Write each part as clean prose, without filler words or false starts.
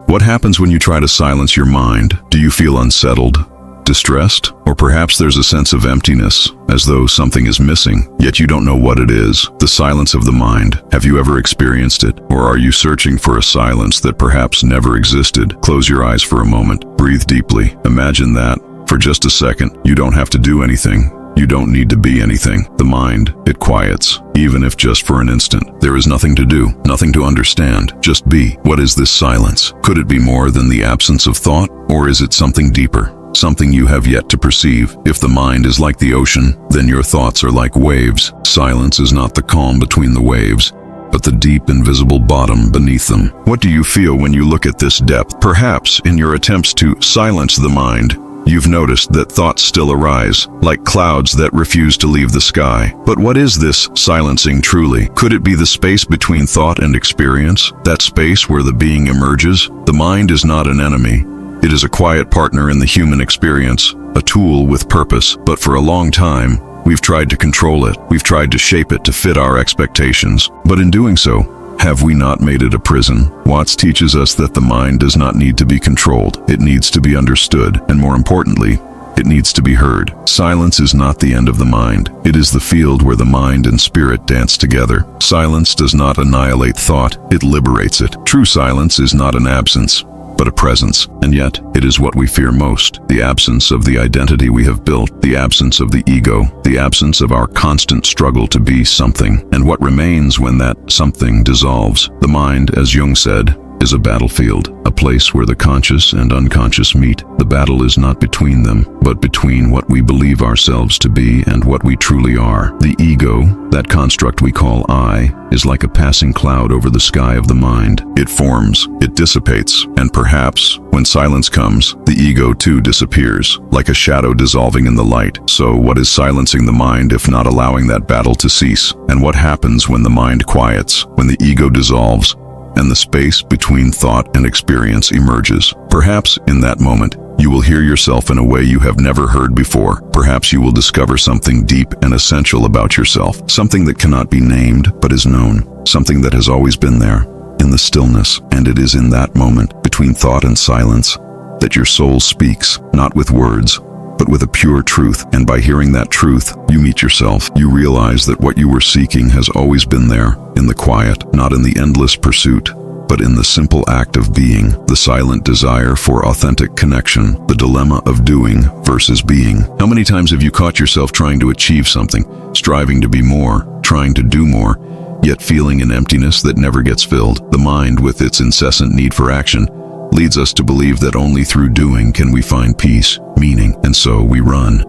What happens when you try to silence your mind? Do you feel unsettled, distressed, or perhaps there's a sense of emptiness, as though something is missing, yet you don't know what it is? The silence of the mind. Have you ever experienced it? Or are you searching for a silence that perhaps never existed? Close your eyes for a moment. Breathe deeply. Imagine that, for just a second, you don't have to do anything. You don't need to be anything. The mind, it quiets, even if just for an instant. There is nothing to do, nothing to understand, just be. What is this silence? Could it be more than the absence of thought? Or is it something deeper? Something you have yet to perceive? If the mind is like the ocean, then your thoughts are like waves. Silence is not the calm between the waves, but the deep invisible bottom beneath them. What do you feel when you look at this depth? Perhaps in your attempts to silence the mind, you've noticed that thoughts still arise, like clouds that refuse to leave the sky. But what is this silencing truly? Could it be the space between thought and experience? That space where the being emerges? The mind is not an enemy. It is a quiet partner in the human experience, a tool with purpose. But for a long time, we've tried to control it. We've tried to shape it to fit our expectations. But in doing so, have we not made it a prison? Watts teaches us that the mind does not need to be controlled. It needs to be understood, and more importantly, it needs to be heard. Silence is not the end of the mind. It is the field where the mind and spirit dance together. Silence does not annihilate thought, it liberates it. True silence is not an absence, but a presence, and yet it is what we fear most. The absence of the identity we have built, the absence of the ego, the absence of our constant struggle to be something, and what remains when that something dissolves. The mind, as Jung said, is a battlefield, a place where the conscious and unconscious meet. The battle is not between them, but between what we believe ourselves to be and what we truly are. The ego, that construct we call I, is like a passing cloud over the sky of the mind. It forms, it dissipates, and perhaps, when silence comes, the ego too disappears, like a shadow dissolving in the light. So what is silencing the mind if not allowing that battle to cease? And what happens when the mind quiets, when the ego dissolves, and the space between thought and experience emerges? Perhaps in that moment, you will hear yourself in a way you have never heard before. Perhaps you will discover something deep and essential about yourself, something that cannot be named but is known, something that has always been there, in the stillness. And it is in that moment, between thought and silence, that your soul speaks, not with words, but with a pure truth. And by hearing that truth, you meet yourself. You realize that what you were seeking has always been there, in the quiet, not in the endless pursuit, but in the simple act of being, the silent desire for authentic connection, the dilemma of doing versus being. How many times have you caught yourself trying to achieve something, striving to be more, trying to do more, yet feeling an emptiness that never gets filled? The mind, with its incessant need for action, leads us to believe that only through doing can we find peace, meaning, and so we run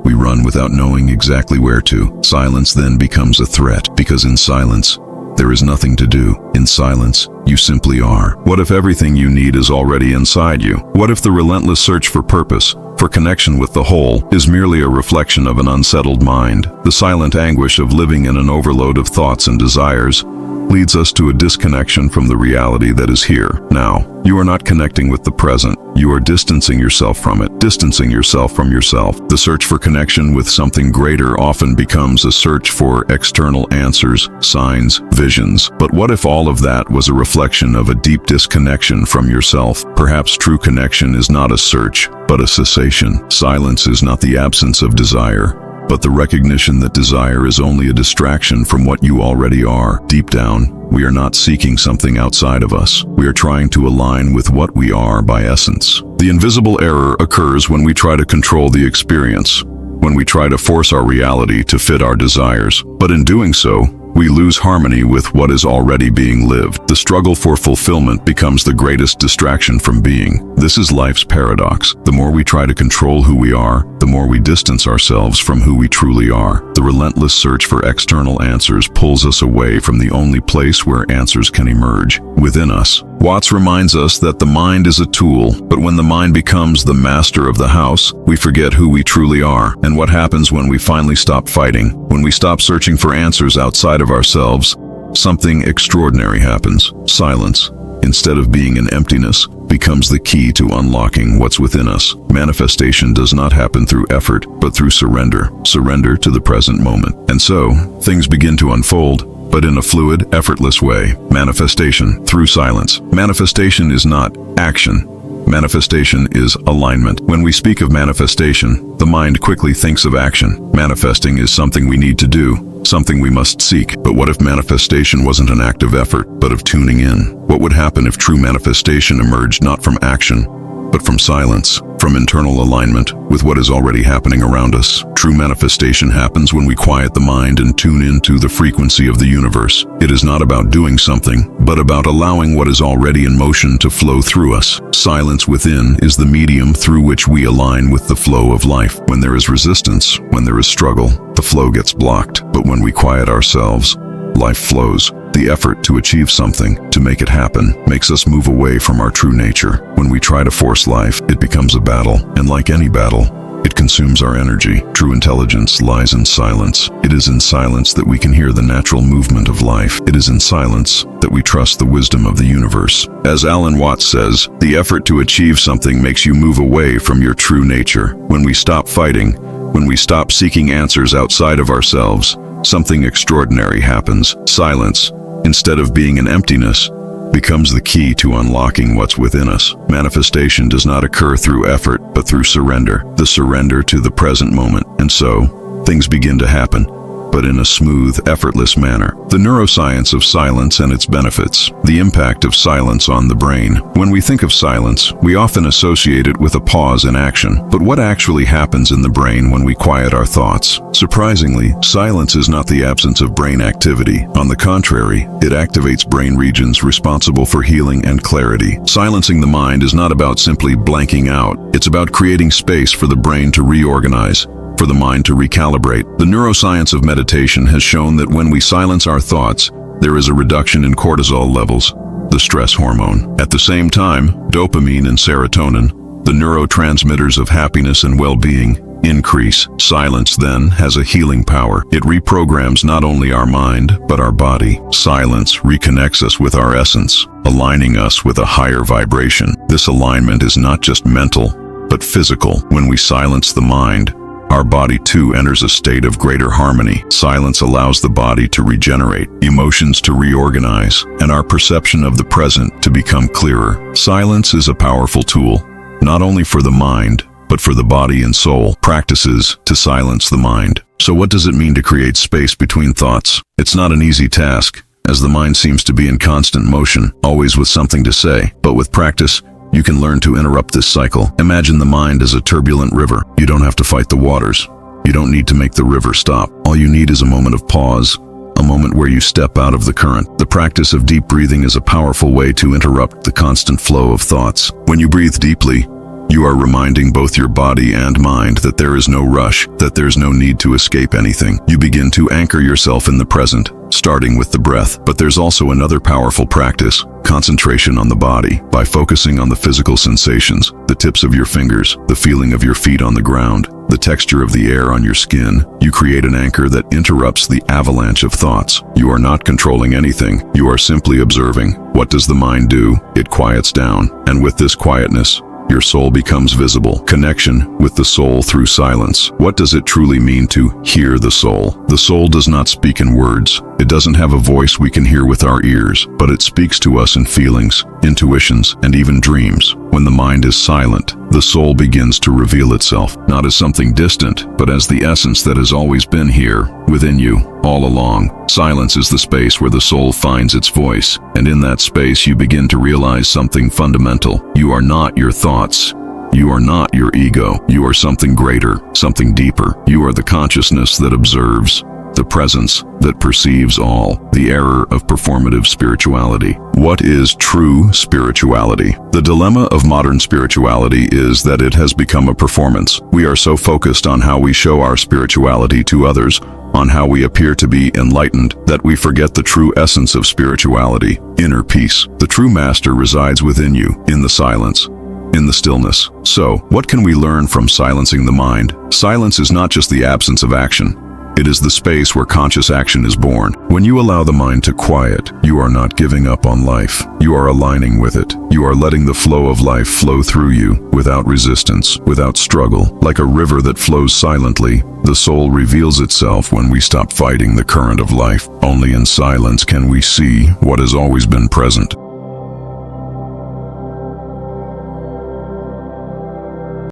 without knowing exactly where to. Silence then becomes a threat, because in silence, there is nothing to do. In silence, you simply are. What if everything you need is already inside you? What if the relentless search for purpose, for connection with the whole, is merely a reflection of an unsettled mind? The silent anguish of living in an overload of thoughts and desires leads us to a disconnection from the reality that is here, now. You are not connecting with the present. You are distancing yourself from it, distancing yourself from yourself. The search for connection with something greater often becomes a search for external answers, signs, visions. But what if all of that was a reflection of a deep disconnection from yourself? Perhaps true connection is not a search, but a cessation. Silence is not the absence of desire, but the recognition that desire is only a distraction from what you already are. Deep down, we are not seeking something outside of us. We are trying to align with what we are by essence. The invisible error occurs when we try to control the experience, when we try to force our reality to fit our desires. But in doing so, we lose harmony with what is already being lived. The struggle for fulfillment becomes the greatest distraction from being. This is life's paradox. The more we try to control who we are, the more we distance ourselves from who we truly are. The relentless search for external answers pulls us away from the only place where answers can emerge, within us. Watts reminds us that the mind is a tool, but when the mind becomes the master of the house, we forget who we truly are. And what happens when we finally stop fighting? When we stop searching for answers outside of ourselves, something extraordinary happens. Silence, instead of being an emptiness, becomes the key to unlocking what's within us. Manifestation does not happen through effort, but through surrender. Surrender to the present moment. And so, things begin to unfold. but in a fluid, effortless way. Manifestation through silence. Manifestation is not action. Manifestation is alignment. When we speak of manifestation, the mind quickly thinks of action. Manifesting is something we need to do, something we must seek. But what if manifestation wasn't an act of effort, but of tuning in? What would happen if true manifestation emerged not from action, but from silence, from internal alignment with what is already happening around us? True manifestation happens when we quiet the mind and tune into the frequency of the universe. It is not about doing something, but about allowing what is already in motion to flow through us. Silence within is the medium through which we align with the flow of life. When there is resistance, when there is struggle, the flow gets blocked. But when we quiet ourselves, life flows. The effort to achieve something, to make it happen, makes us move away from our true nature. When we try to force life, it becomes a battle, and like any battle, it consumes our energy. True intelligence lies in silence. It is in silence that we can hear the natural movement of life. It is in silence that we trust the wisdom of the universe. As Allan says, the effort to achieve something makes you move away from your true nature. When we stop fighting, when we stop seeking answers outside of ourselves, something extraordinary happens. Silence, instead of being an emptiness, becomes the key to unlocking what's within us. Manifestation does not occur through effort, but through surrender. The surrender to the present moment. And so, things begin to happen, but in a smooth, effortless manner. The neuroscience of silence and its benefits. The impact of silence on the brain. When we think of silence, we often associate it with a pause in action. But what actually happens in the brain when we quiet our thoughts? Surprisingly, silence is not the absence of brain activity. On the contrary, it activates brain regions responsible for healing and clarity. Silencing the mind is not about simply blanking out. It's about creating space for the brain to reorganize, for the mind to recalibrate. The neuroscience of meditation has shown that when we silence our thoughts, there is a reduction in cortisol levels, the stress hormone. At the same time, dopamine and serotonin, the neurotransmitters of happiness and well-being, increase. Silence, then, has a healing power. It reprograms not only our mind, but our body. Silence reconnects us with our essence, aligning us with a higher vibration. This alignment is not just mental, but physical. When we silence the mind, our body too enters a state of greater harmony. Silence allows the body to regenerate, emotions to reorganize, and our perception of the present to become clearer. Silence is a powerful tool, not only for the mind, but for the body and soul. Practices to silence the mind. So what does it mean to create space between thoughts? It's not an easy task, as the mind seems to be in constant motion, always with something to say. But with practice, you can learn to interrupt this cycle. Imagine the mind as a turbulent river. You don't have to fight the waters. You don't need to make the river stop. All you need is a moment of pause, a moment where you step out of the current. The practice of deep breathing is a powerful way to interrupt the constant flow of thoughts. When you breathe deeply, you are reminding both your body and mind that there is no rush, that there's no need to escape anything. You begin to anchor yourself in the present, starting with the breath. But there's also another powerful practice, concentration on the body. By focusing on the physical sensations, the tips of your fingers, the feeling of your feet on the ground, the texture of the air on your skin, you create an anchor that interrupts the avalanche of thoughts. You are not controlling anything. You are simply observing. What does the mind do? It quiets down. And with this quietness, your soul becomes visible. Connection with the soul through silence. What does it truly mean to hear the soul? The soul does not speak in words. It doesn't have a voice we can hear with our ears, but it speaks to us in feelings, intuitions, and even dreams. When the mind is silent, the soul begins to reveal itself, not as something distant, but as the essence that has always been here, within you, all along. Silence is the space where the soul finds its voice, and in that space you begin to realize something fundamental. You are not your thoughts. You are not your ego. You are something greater, something deeper. You are the consciousness that observes, the presence that perceives all. The error of performative spirituality. What is true spirituality? The dilemma of modern spirituality is that it has become a performance. We are so focused on how we show our spirituality to others, on how we appear to be enlightened, that we forget the true essence of spirituality, inner peace. The true master resides within you, in the silence, in the stillness. So, what can we learn from silencing the mind? Silence is not just the absence of action. It is the space where conscious action is born. When you allow the mind to quiet, you are not giving up on life. You are aligning with it. You are letting the flow of life flow through you, without resistance, without struggle. Like a river that flows silently, the soul reveals itself when we stop fighting the current of life. Only in silence can we see what has always been present.